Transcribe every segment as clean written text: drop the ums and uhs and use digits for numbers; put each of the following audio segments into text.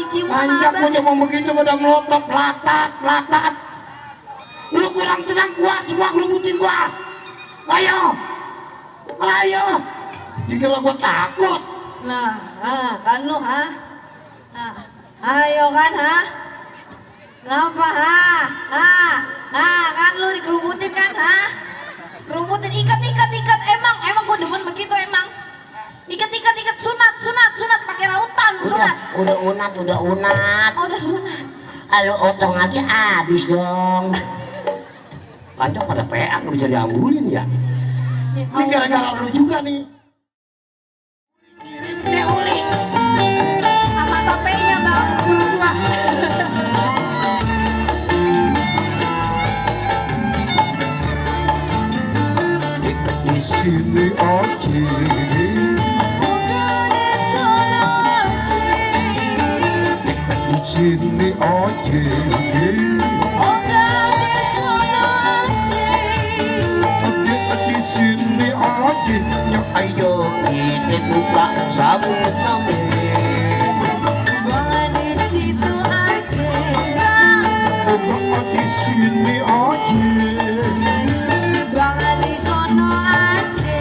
dicium sama Anjak abang. gua mau begitu pada melotot latat. Lu kurang tenang gua, semua ngelubutin gua. Ayo. Dikira gua takut. Nah, kan lu ayo kan kenapa kan lu dikerubutin kan kerubutin ikat emang gua demen begitu emang ikat sunat pakai rautan sunat Udah unat. oh udah sunat. Halo otong aja habis dong. Lanjut pada PA nggak bisa diambulin ya. Ini gara-gara lu juga nih. Kirim uli. Sama topenya bang. Di sini aja. Di sini aja. Di sini aja. Ayo kita buka sama-sama. Bang di situ aja. Buka di sini aja. Bang di sono aja.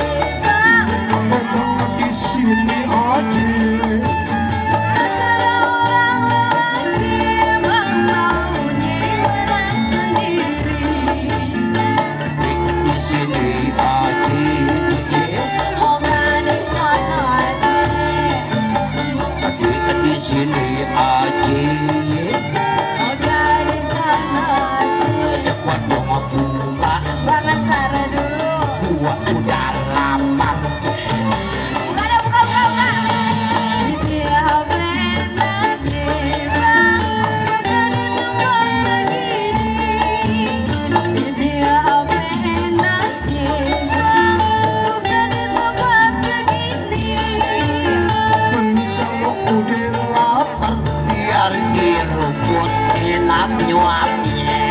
Buka di sini aja. Terserah orang lelaki emang maunya menang sendiri. Di sini aja. Oh nggak di sono aja. Di sini aja. Oh nggak di sono aja. Cepat dong buka. Banget cara dulu. Gua udah lapar. Buka dah buka. Dia benar deh bang. Bukan di tempat begini. Dia benar deh bang. Bukan di tempat begini. Kalau udah lapar biar diruput enak nyuapnya.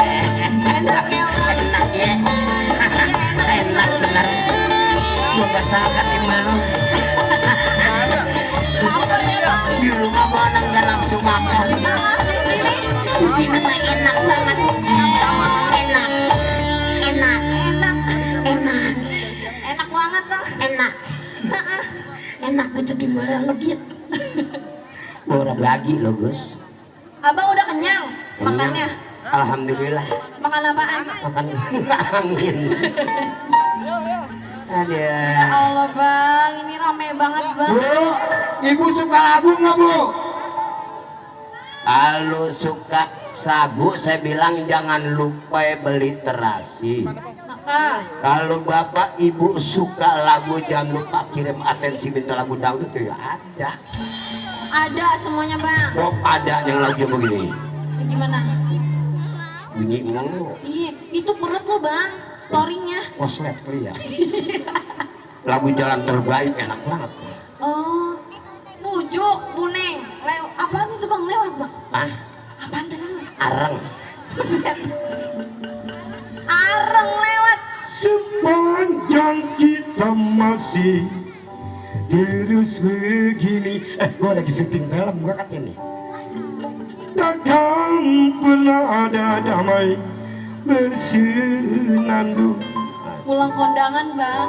Enak ya bang. Enak ya. Enak bener. Gua gak sabar gimana. Lapar ya bang. Di rumah gua anak gak langsung makan. Nah, di sini. Di sini mah enak banget. Enak. Enak banget bang. Enak gue jadi mulai legit. Borab lagi lo Gus. Abang udah kenyang makannya. Alhamdulillah. Makan apaan? Makan angin. Ya Ada. Allah bang, ini rame banget bang. Bu, ibu suka lagu nggak bu? Kalau suka sagu saya bilang jangan lupa beli terasi. Kalau bapak ibu suka lagu jangan lupa kirim atensi minta lagu dangdut ya ada. Ada semuanya bang. Oh ada yang lagu begini. Gimana? Bunyi mulu. Iya, itu perut lu bang, storynya. Koslet ya. Lagu jalan terbaik enak banget. Oh, Pujuk, Buneng, apaan itu bang lewat bang? Ah, Apaan tadi lu? areng. Buset. Areng lewat. Sepanjang kita masih terus begini. Gua lagi syuting film gua katanya nih. Takkan pernah ada damai bersenandung. Pulang kondangan bang.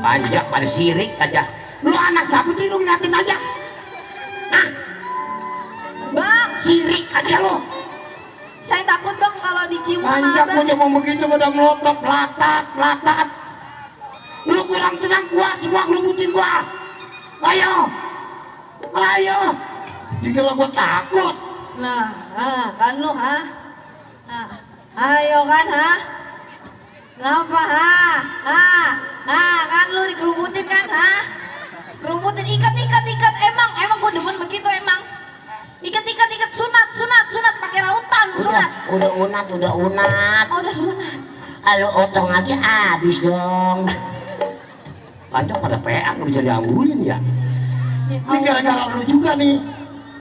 Panjak pada sirik aja. Lu anak siapa sih lu ngeliatin aja? Bang, Sirik aja lu. saya takut bang kalau dicium sama Panjak abang. gua mau begitu pada melotot latat. Lu kurang tenang gua, semua ngelubutin gua. Ayo. Dikira gua takut. Nah, kan lu ayo kan kenapa kan lu dikerubutin kan kerubutin ikat emang gua demen begitu emang ikat sunat pakai rautan sunat Udah unat. oh udah sunat. Halo otong aja habis dong. Lanjut pada PA nggak bisa diambulin ya. Ini gara-gara lu juga nih.